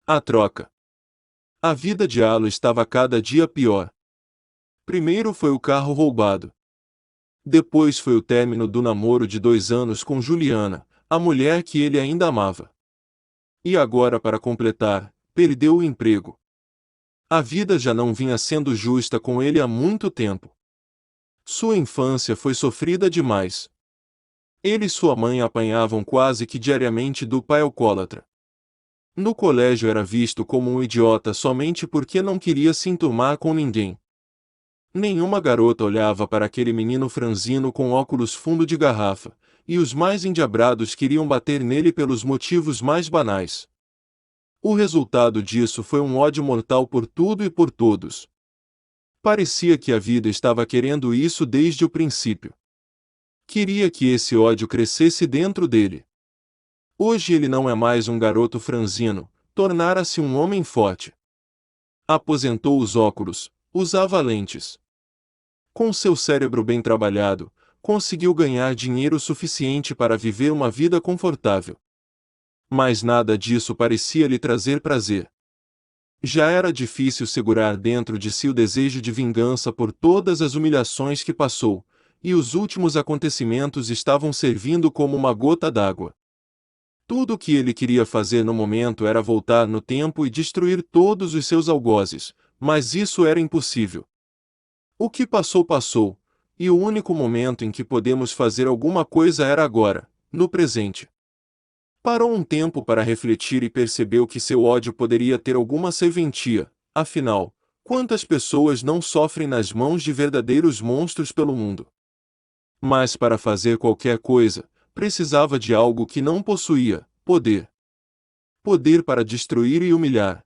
A troca. A vida de Alo estava cada dia pior. Primeiro foi o carro roubado. Depois foi o término do namoro de 2 anos com Juliana, a mulher que ele ainda amava. E agora, para completar, perdeu o emprego. A vida já não vinha sendo justa com ele há muito tempo. Sua infância foi sofrida demais. Ele e sua mãe apanhavam quase que diariamente do pai alcoólatra. No colégio era visto como um idiota somente porque não queria se enturmar com ninguém. Nenhuma garota olhava para aquele menino franzino com óculos fundo de garrafa, e os mais endiabrados queriam bater nele pelos motivos mais banais. O resultado disso foi um ódio mortal por tudo e por todos. Parecia que a vida estava querendo isso desde o princípio. Queria que esse ódio crescesse dentro dele. Hoje ele não é mais um garoto franzino, tornara-se um homem forte. Aposentou os óculos, usava lentes. Com seu cérebro bem trabalhado, conseguiu ganhar dinheiro suficiente para viver uma vida confortável. Mas nada disso parecia lhe trazer prazer. Já era difícil segurar dentro de si o desejo de vingança por todas as humilhações que passou, e os últimos acontecimentos estavam servindo como uma gota d'água. Tudo o que ele queria fazer no momento era voltar no tempo e destruir todos os seus algozes, mas isso era impossível. O que passou passou, e o único momento em que podemos fazer alguma coisa era agora, no presente. Parou um tempo para refletir e percebeu que seu ódio poderia ter alguma serventia, afinal, quantas pessoas não sofrem nas mãos de verdadeiros monstros pelo mundo? Mas para fazer qualquer coisa, precisava de algo que não possuía: poder. Poder para destruir e humilhar.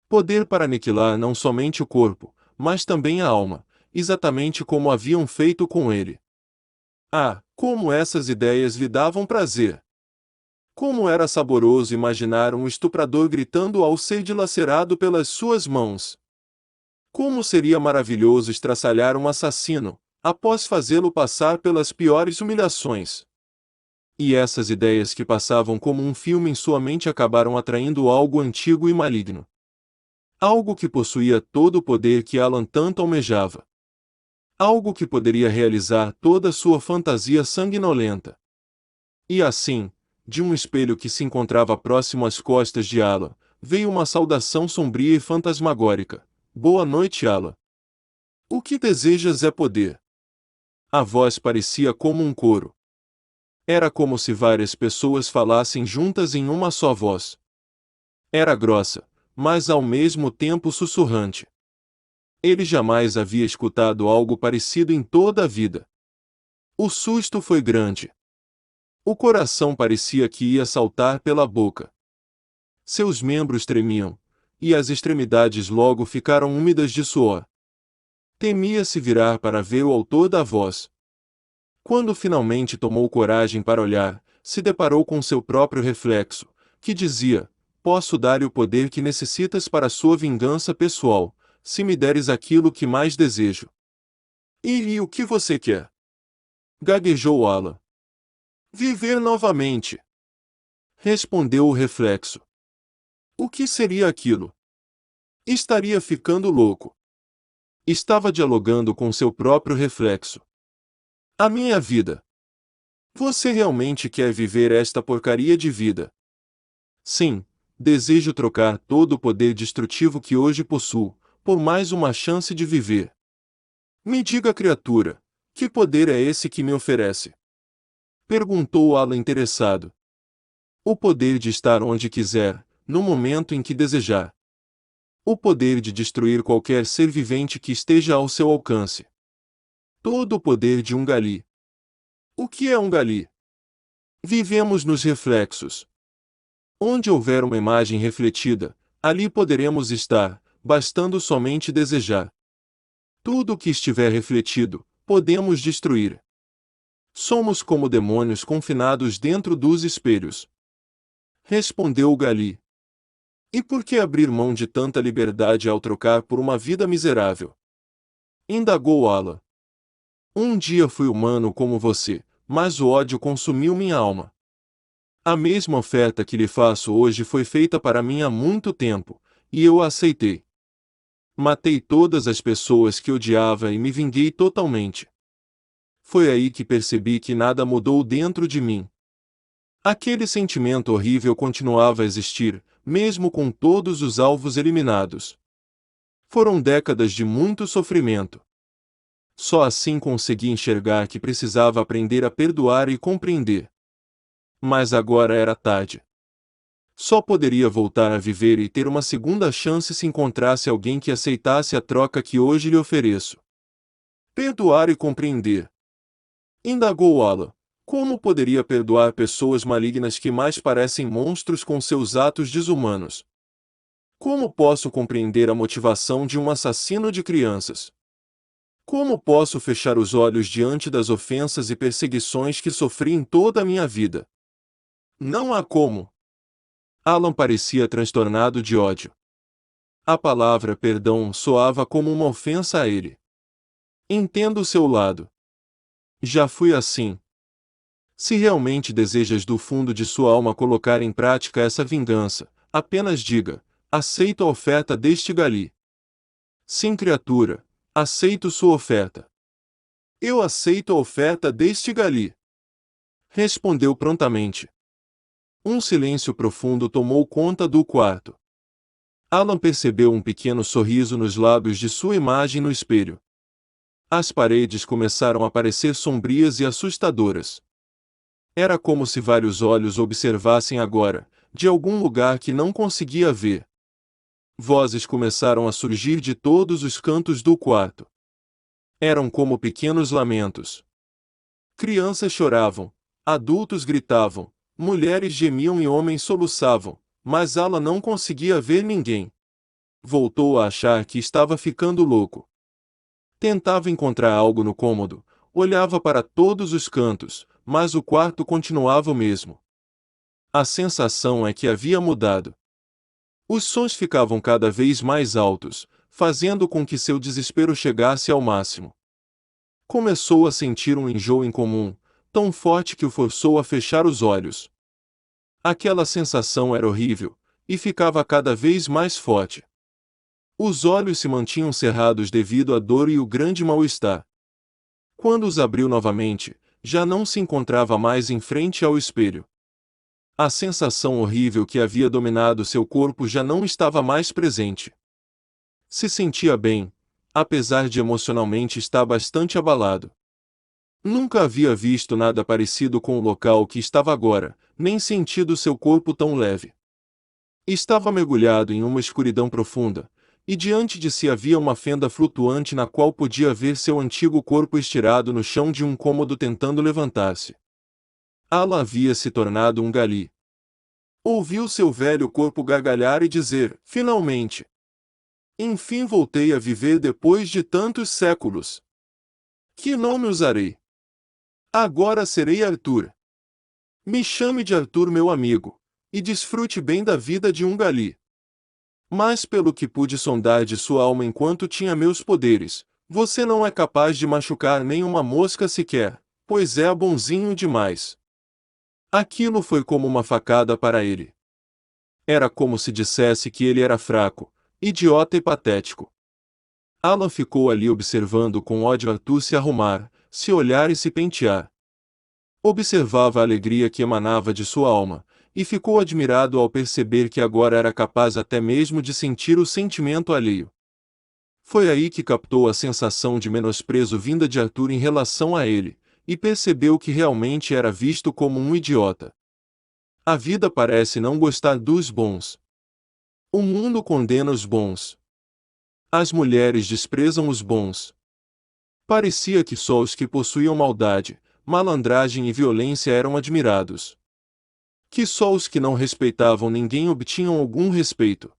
Poder para aniquilar não somente o corpo, mas também a alma, exatamente como haviam feito com ele. Ah, como essas ideias lhe davam prazer! Como era saboroso imaginar um estuprador gritando ao ser dilacerado pelas suas mãos! Como seria maravilhoso estraçalhar um assassino, após fazê-lo passar pelas piores humilhações! E essas ideias que passavam como um filme em sua mente acabaram atraindo algo antigo e maligno. Algo que possuía todo o poder que Alan tanto almejava. Algo que poderia realizar toda sua fantasia sanguinolenta. E assim, de um espelho que se encontrava próximo às costas de Alan, veio uma saudação sombria e fantasmagórica: "Boa noite, Alan. O que desejas é poder." A voz parecia como um coro. Era como se várias pessoas falassem juntas em uma só voz. Era grossa, mas ao mesmo tempo sussurrante. Ele jamais havia escutado algo parecido em toda a vida. O susto foi grande. O coração parecia que ia saltar pela boca. Seus membros tremiam, e as extremidades logo ficaram úmidas de suor. Temia se virar para ver o autor da voz. Quando finalmente tomou coragem para olhar, se deparou com seu próprio reflexo, que dizia: "Posso dar-lhe o poder que necessitas para sua vingança pessoal, se me deres aquilo que mais desejo." "E o que você quer?" gaguejou Alan. "Viver novamente," respondeu o reflexo. O que seria aquilo? Estaria ficando louco. Estava dialogando com seu próprio reflexo. "A minha vida. Você realmente quer viver esta porcaria de vida?" "Sim, desejo trocar todo o poder destrutivo que hoje possuo, por mais uma chance de viver." "Me diga, criatura, que poder é esse que me oferece?" perguntou Alan interessado. "O poder de estar onde quiser, no momento em que desejar. O poder de destruir qualquer ser vivente que esteja ao seu alcance. Todo o poder de um gali." "O que é um gali?" "Vivemos nos reflexos. Onde houver uma imagem refletida, ali poderemos estar, bastando somente desejar. Tudo o que estiver refletido, podemos destruir. Somos como demônios confinados dentro dos espelhos." Respondeu o gali. "E por que abrir mão de tanta liberdade ao trocar por uma vida miserável?" indagou Alan. "Um dia fui humano como você, mas o ódio consumiu minha alma. A mesma oferta que lhe faço hoje foi feita para mim há muito tempo, e eu a aceitei. Matei todas as pessoas que odiava e me vinguei totalmente. Foi aí que percebi que nada mudou dentro de mim. Aquele sentimento horrível continuava a existir, mesmo com todos os alvos eliminados. Foram décadas de muito sofrimento. Só assim consegui enxergar que precisava aprender a perdoar e compreender. Mas agora era tarde. Só poderia voltar a viver e ter uma segunda chance se encontrasse alguém que aceitasse a troca que hoje lhe ofereço. Perdoar e compreender. Indagou Alan. Como poderia perdoar pessoas malignas que mais parecem monstros com seus atos desumanos? Como posso compreender a motivação de um assassino de crianças? Como posso fechar os olhos diante das ofensas e perseguições que sofri em toda a minha vida? Não há como. Alan parecia transtornado de ódio. A palavra perdão soava como uma ofensa a ele. Entendo o seu lado. Já fui assim. Se realmente desejas do fundo de sua alma colocar em prática essa vingança, apenas diga: aceito a oferta deste gali. Sim, criatura, aceito sua oferta. Eu aceito a oferta deste gali. Respondeu prontamente. Um silêncio profundo tomou conta do quarto. Alan percebeu um pequeno sorriso nos lábios de sua imagem no espelho. As paredes começaram a parecer sombrias e assustadoras. Era como se vários olhos observassem agora, de algum lugar que não conseguia ver. Vozes começaram a surgir de todos os cantos do quarto. Eram como pequenos lamentos. Crianças choravam, adultos gritavam, mulheres gemiam e homens soluçavam, mas Alan não conseguia ver ninguém. Voltou a achar que estava ficando louco. Tentava encontrar algo no cômodo, olhava para todos os cantos, mas o quarto continuava o mesmo. A sensação é que havia mudado. Os sons ficavam cada vez mais altos, fazendo com que seu desespero chegasse ao máximo. Começou a sentir um enjoo incomum, tão forte que o forçou a fechar os olhos. Aquela sensação era horrível, e ficava cada vez mais forte. Os olhos se mantinham cerrados devido à dor e o grande mal-estar. Quando os abriu novamente, já não se encontrava mais em frente ao espelho. A sensação horrível que havia dominado seu corpo já não estava mais presente. Se sentia bem, apesar de emocionalmente estar bastante abalado. Nunca havia visto nada parecido com o local que estava agora, nem sentido seu corpo tão leve. Estava mergulhado em uma escuridão profunda, e diante de si havia uma fenda flutuante na qual podia ver seu antigo corpo estirado no chão de um cômodo tentando levantar-se. Alan havia se tornado um gali. Ouviu seu velho corpo gargalhar e dizer: finalmente! Enfim voltei a viver depois de tantos séculos. Que nome usarei? Agora serei Arthur. Me chame de Arthur, meu amigo, e desfrute bem da vida de um gali. Mas pelo que pude sondar de sua alma enquanto tinha meus poderes, você não é capaz de machucar nem uma mosca sequer, pois é bonzinho demais. Aquilo foi como uma facada para ele. Era como se dissesse que ele era fraco, idiota e patético. Alan ficou ali observando com ódio Arthur se arrumar, se olhar e se pentear. Observava a alegria que emanava de sua alma, e ficou admirado ao perceber que agora era capaz até mesmo de sentir o sentimento alheio. Foi aí que captou a sensação de menosprezo vinda de Arthur em relação a ele, e percebeu que realmente era visto como um idiota. A vida parece não gostar dos bons. O mundo condena os bons. As mulheres desprezam os bons. Parecia que só os que possuíam maldade, malandragem e violência eram admirados. Que só os que não respeitavam ninguém obtinham algum respeito.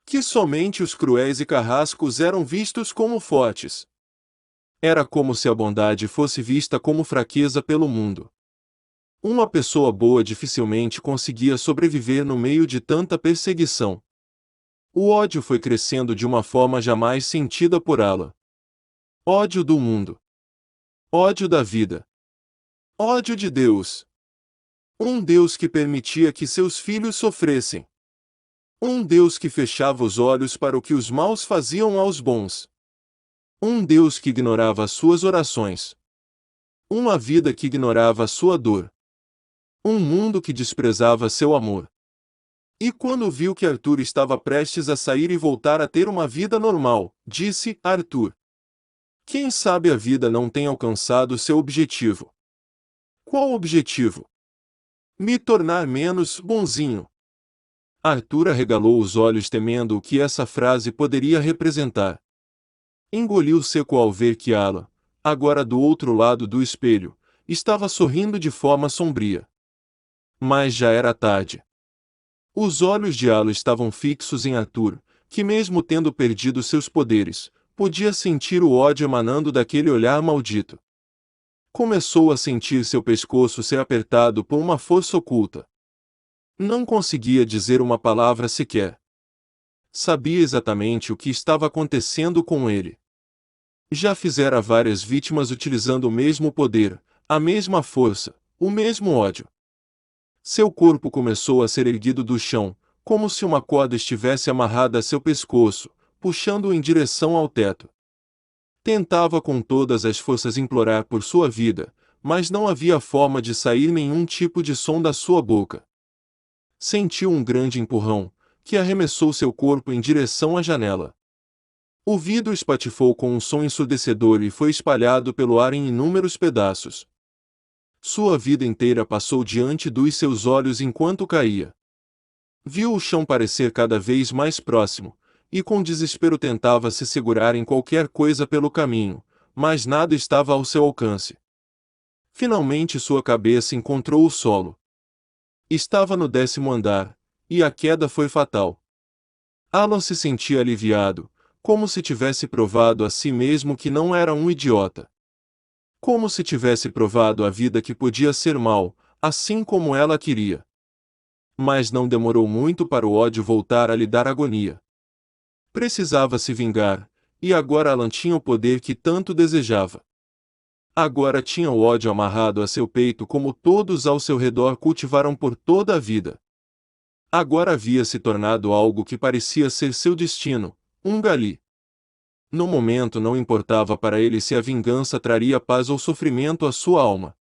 Que somente os cruéis e carrascos eram vistos como fortes. Era como se a bondade fosse vista como fraqueza pelo mundo. Uma pessoa boa dificilmente conseguia sobreviver no meio de tanta perseguição. O ódio foi crescendo de uma forma jamais sentida por Alan. Ódio do mundo. Ódio da vida. Ódio de Deus. Um Deus que permitia que seus filhos sofressem. Um Deus que fechava os olhos para o que os maus faziam aos bons. Um Deus que ignorava as suas orações. Uma vida que ignorava a sua dor. Um mundo que desprezava seu amor. E quando viu que Arthur estava prestes a sair e voltar a ter uma vida normal, disse: Arthur, quem sabe a vida não tem alcançado seu objetivo. Qual objetivo? Me tornar menos bonzinho. Arthur arregalou os olhos temendo o que essa frase poderia representar. Engoliu seco ao ver que Alan, agora do outro lado do espelho, estava sorrindo de forma sombria. Mas já era tarde. Os olhos de Alan estavam fixos em Arthur, que mesmo tendo perdido seus poderes, podia sentir o ódio emanando daquele olhar maldito. Começou a sentir seu pescoço ser apertado por uma força oculta. Não conseguia dizer uma palavra sequer. Sabia exatamente o que estava acontecendo com ele. Já fizera várias vítimas utilizando o mesmo poder, a mesma força, o mesmo ódio. Seu corpo começou a ser erguido do chão, como se uma corda estivesse amarrada a seu pescoço, puxando-o em direção ao teto. Tentava com todas as forças implorar por sua vida, mas não havia forma de sair nenhum tipo de som da sua boca. Sentiu um grande empurrão, que arremessou seu corpo em direção à janela. O vidro espatifou com um som ensurdecedor e foi espalhado pelo ar em inúmeros pedaços. Sua vida inteira passou diante dos seus olhos enquanto caía. Viu o chão parecer cada vez mais próximo, e com desespero tentava se segurar em qualquer coisa pelo caminho, mas nada estava ao seu alcance. Finalmente sua cabeça encontrou o solo. Estava no 10º andar, e a queda foi fatal. Alan se sentia aliviado, como se tivesse provado a si mesmo que não era um idiota. Como se tivesse provado à vida que podia ser mal, assim como ela queria. Mas não demorou muito para o ódio voltar a lhe dar agonia. Precisava se vingar, e agora Alan tinha o poder que tanto desejava. Agora tinha o ódio amarrado a seu peito como todos ao seu redor cultivaram por toda a vida. Agora havia se tornado algo que parecia ser seu destino, um gali. No momento não importava para ele se a vingança traria paz ou sofrimento à sua alma.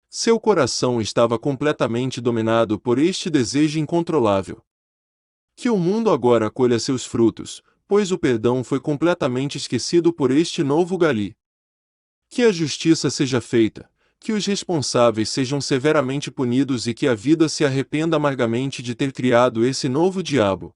Seu coração estava completamente dominado por este desejo incontrolável. Que o mundo agora colha seus frutos, pois o perdão foi completamente esquecido por este novo gali. Que a justiça seja feita, que os responsáveis sejam severamente punidos e que a vida se arrependa amargamente de ter criado esse novo diabo.